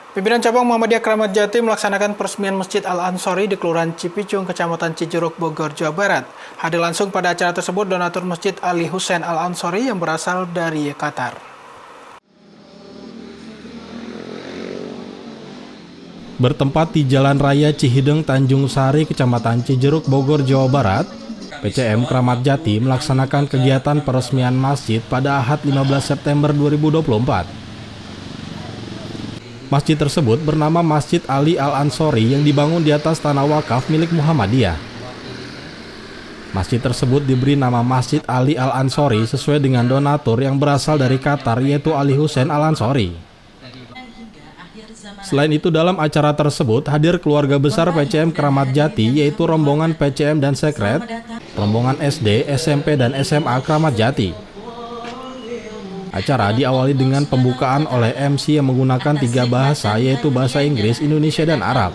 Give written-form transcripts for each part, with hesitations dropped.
Pimpinan Cabang Muhammadiyah Kramat Jati melaksanakan peresmian Masjid Al-Ansori di Kelurahan Cipicung, Kecamatan Cijeruk, Bogor, Jawa Barat. Hadir langsung pada acara tersebut donatur Masjid Ali Hussein Al-Ansori yang berasal dari Qatar. Bertempat di Jalan Raya Cihideng, Tanjung Sari, Kecamatan Cijeruk, Bogor, Jawa Barat, PCM Kramat Jati melaksanakan kegiatan peresmian masjid pada Ahad 15 September 2024. Masjid tersebut bernama Masjid Ali Al-Ansori yang dibangun di atas tanah wakaf milik Muhammadiyah. Masjid tersebut diberi nama Masjid Ali Al-Ansori sesuai dengan donatur yang berasal dari Qatar, yaitu Ali Hussein Al-Ansori. Selain itu, dalam acara tersebut hadir keluarga besar PCM Kramat Jati, yaitu rombongan PCM dan sekret, rombongan SD, SMP, dan SMA Kramat Jati. Acara diawali dengan pembukaan oleh MC yang menggunakan 3 bahasa, yaitu bahasa Inggris, Indonesia, dan Arab.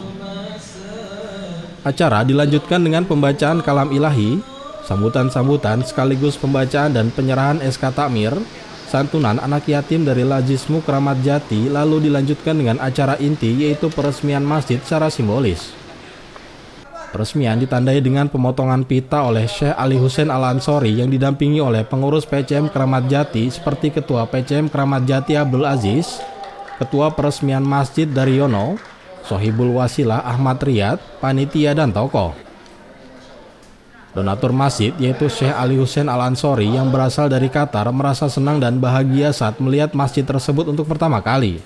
Acara dilanjutkan dengan pembacaan kalam ilahi, sambutan-sambutan sekaligus pembacaan dan penyerahan SK Takmir, santunan anak yatim dari Lajismu Kramat Jati, lalu dilanjutkan dengan acara inti, yaitu peresmian masjid secara simbolis. Peresmian ditandai dengan pemotongan pita oleh Syekh Ali Hussein Al-Ansori yang didampingi oleh pengurus PCM Kramat Jati seperti Ketua PCM Kramat Jati Abdul Aziz, Ketua Peresmian Masjid Daryono, Sohibul Wasilah Ahmad Riyad, panitia, dan tokoh. Donatur masjid, yaitu Syekh Ali Hussein Al-Ansori yang berasal dari Qatar, merasa senang dan bahagia saat melihat masjid tersebut untuk pertama kali.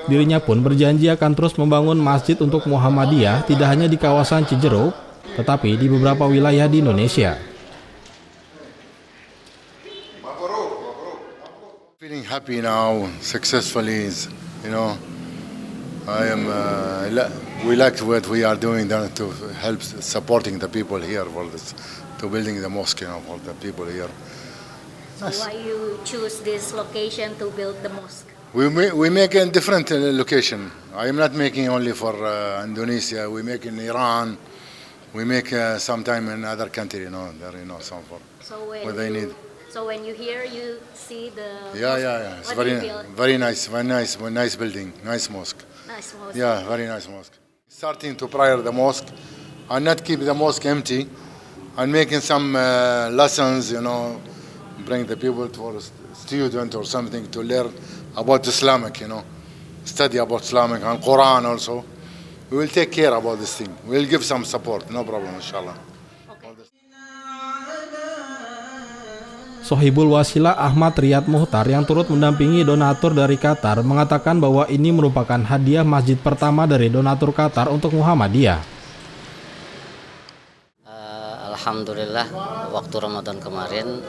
Dirinya pun berjanji akan terus membangun masjid untuk Muhammadiyah tidak hanya di kawasan Cijeruk, tetapi di beberapa wilayah di Indonesia. Feeling happy now, successfully, I am. We like what we are doing to help supporting the people here for this, to building the mosque, for the people here. So why you choose this location to build the mosque? We make in different location. I am not making only for Indonesia. We make in Iran. We make sometime in other country. Some for So what they need. So when you hear, you see the Yeah. What It's do you feel? very nice building, nice mosque. Nice mosque. Yeah, very nice mosque. Starting to prayer the mosque, and not keep the mosque empty, and making some lessons. Bring the people to a student or something to learn about Islamic. Study about Islamic and Quran also. We will take care about this thing. We will give some support. No problem, inshallah. Sohibul Wasilah Ahmad Riyad Muhtar yang turut mendampingi donatur dari Qatar mengatakan bahwa ini merupakan hadiah masjid pertama dari donatur Qatar untuk Muhammadiyah. Alhamdulillah, waktu Ramadan kemarin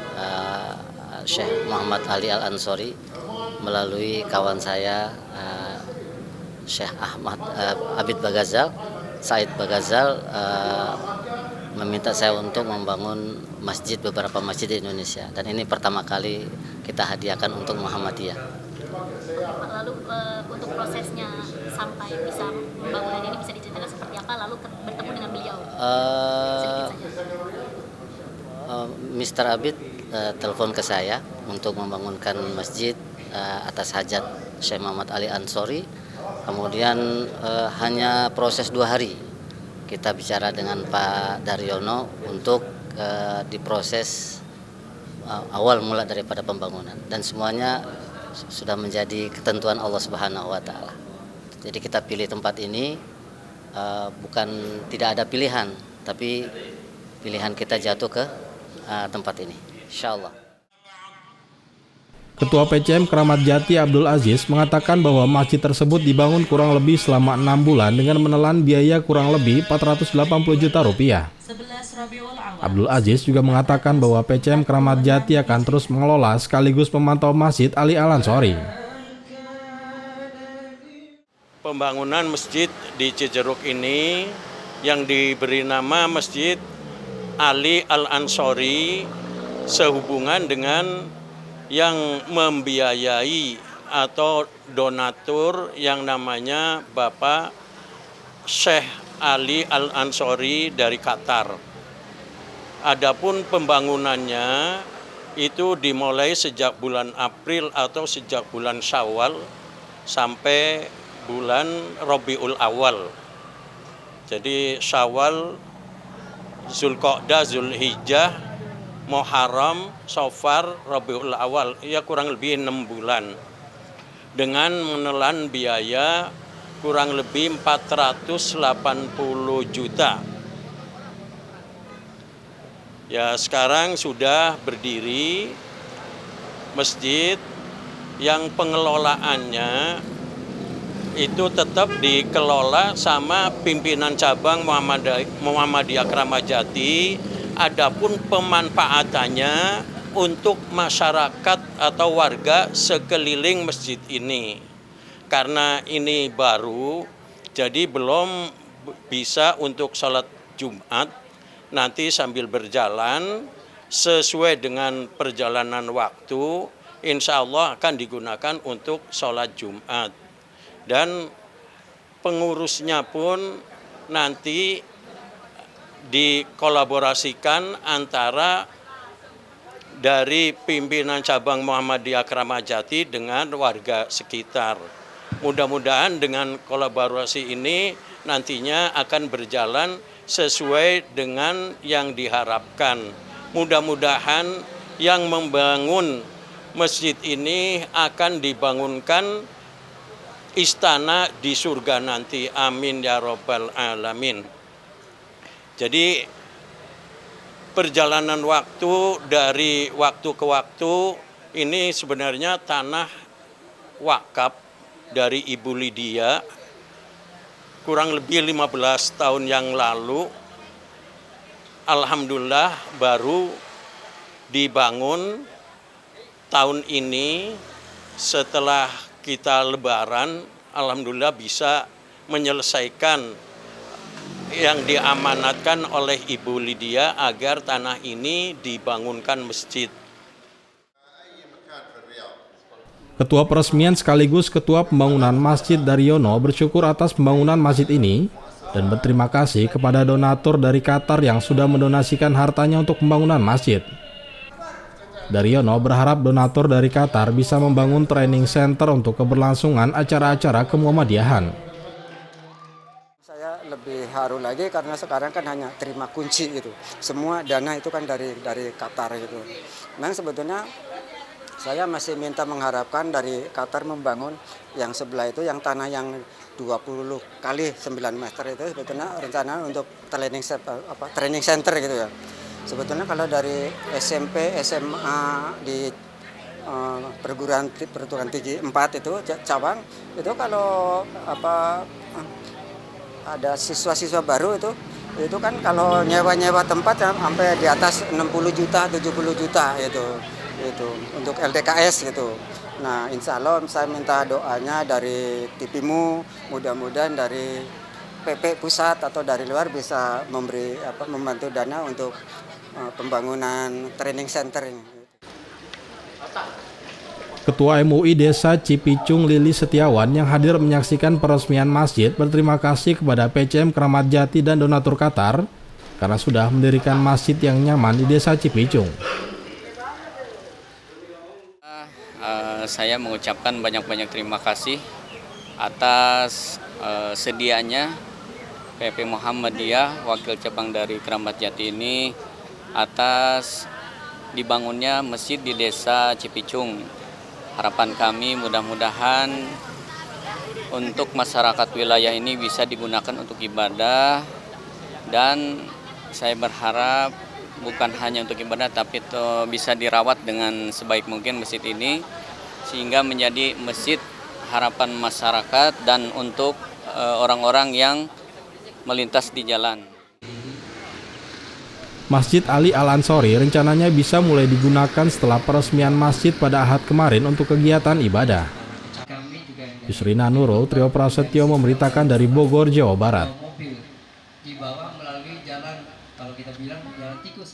Syekh Muhammad Ali Al-Ansori melalui kawan saya Syekh Abid Bagazal, Said Bagazal, meminta saya untuk membangun beberapa masjid di Indonesia, dan ini pertama kali kita hadiahkan untuk Muhammadiyah. Lalu untuk prosesnya sampai bisa pembangunan ini bisa diceritakan seperti apa, lalu bertemu dengan beliau? Sedikit saja. Mr. Abid telepon ke saya untuk membangunkan masjid atas hajat Syekh Muhammad Ali Ansori. Kemudian hanya proses 2 hari kita bicara dengan Pak Daryono untuk diproses awal mula daripada pembangunan, dan semuanya sudah menjadi ketentuan Allah Subhanahu wa Ta'ala. Jadi kita pilih tempat ini bukan tidak ada pilihan, tapi pilihan kita jatuh ke tempat ini, insyaallah. Ketua PCM Kramat Jati Abdul Aziz mengatakan bahwa masjid tersebut dibangun kurang lebih selama 6 bulan dengan menelan biaya kurang lebih 480 juta rupiah. Abdul Aziz juga mengatakan bahwa PCM Kramat Jati akan terus mengelola sekaligus memantau Masjid Ali Al-Ansori. Pembangunan masjid di Cijeruk ini yang diberi nama Masjid Ali Al-Ansori sehubungan dengan yang membiayai atau donatur yang namanya Bapak Syekh Ali Al-Ansori dari Qatar. Adapun pembangunannya itu dimulai sejak bulan April atau sejak bulan Syawal sampai bulan Rabiul Awal. Jadi Syawal, Zulqa'dah, Zulhijjah, Muharram, Safar, Rabiul Awal, ya kurang lebih 6 bulan. Dengan menelan biaya kurang lebih 480 juta. Ya sekarang sudah berdiri masjid yang pengelolaannya itu tetap dikelola sama pimpinan cabang Muhammadiyah Kramat Jati. Adapun pemanfaatannya untuk masyarakat atau warga sekeliling masjid ini. Karena ini baru, jadi belum bisa untuk sholat Jumat. Nanti sambil berjalan sesuai dengan perjalanan waktu, insya Allah akan digunakan untuk sholat Jumat. Dan pengurusnya pun nanti dikolaborasikan antara dari pimpinan cabang Muhammadiyah Kramat Jati dengan warga sekitar. Mudah-mudahan dengan kolaborasi ini nantinya akan berjalan sesuai dengan yang diharapkan. Mudah-mudahan yang membangun masjid ini akan dibangunkan istana di surga nanti. Amin ya Rabbal Alamin. Jadi perjalanan waktu dari waktu ke waktu ini sebenarnya tanah wakaf dari Ibu Lydia kurang lebih 15 tahun yang lalu. Alhamdulillah baru dibangun tahun ini setelah kita lebaran, alhamdulillah bisa menyelesaikan yang diamanatkan oleh Ibu Lydia agar tanah ini dibangunkan masjid. Ketua peresmian sekaligus Ketua Pembangunan Masjid Daryono bersyukur atas pembangunan masjid ini dan berterima kasih kepada donatur dari Qatar yang sudah mendonasikan hartanya untuk pembangunan masjid. Daryono berharap donatur dari Qatar bisa membangun training center untuk keberlangsungan acara-acara kemuhammadiyahan. Saya lebih haru lagi karena sekarang kan hanya terima kunci gitu. Semua dana itu kan dari Qatar gitu. Memang sebetulnya saya masih minta mengharapkan dari Qatar membangun yang sebelah itu, yang tanah yang 20 kali 9 meter itu sebetulnya rencana untuk training center gitu ya. Sebetulnya kalau dari SMP, SMA di perguruan tinggi 4 itu cabang itu kalau ada siswa-siswa baru itu kan kalau nyewa tempat sampai di atas 60 juta, 70 juta itu untuk LDKS gitu. Nah, insya Allah saya minta doanya dari TPMU, mudah-mudahan dari PP pusat atau dari luar bisa membantu dana untuk pembangunan training center ini. Ketua MUI Desa Cipicung Lili Setiawan yang hadir menyaksikan peresmian masjid berterima kasih kepada PCM Kramat Jati dan donatur Qatar karena sudah mendirikan masjid yang nyaman di Desa Cipicung. Saya mengucapkan banyak-banyak terima kasih atas sedianya PP Muhammadiyah Wakil Cabang dari Kramat Jati ini atas dibangunnya masjid di Desa Cipicung. Harapan kami mudah-mudahan untuk masyarakat wilayah ini bisa digunakan untuk ibadah, dan saya berharap bukan hanya untuk ibadah tapi bisa dirawat dengan sebaik mungkin masjid ini sehingga menjadi masjid harapan masyarakat dan untuk orang-orang yang melintas di jalan. Masjid Ali Al-Ansori rencananya bisa mulai digunakan setelah peresmian masjid pada Ahad kemarin untuk kegiatan ibadah. Yusrina Nurul, Trio Prasetyo memberitakan dari Bogor, Jawa Barat.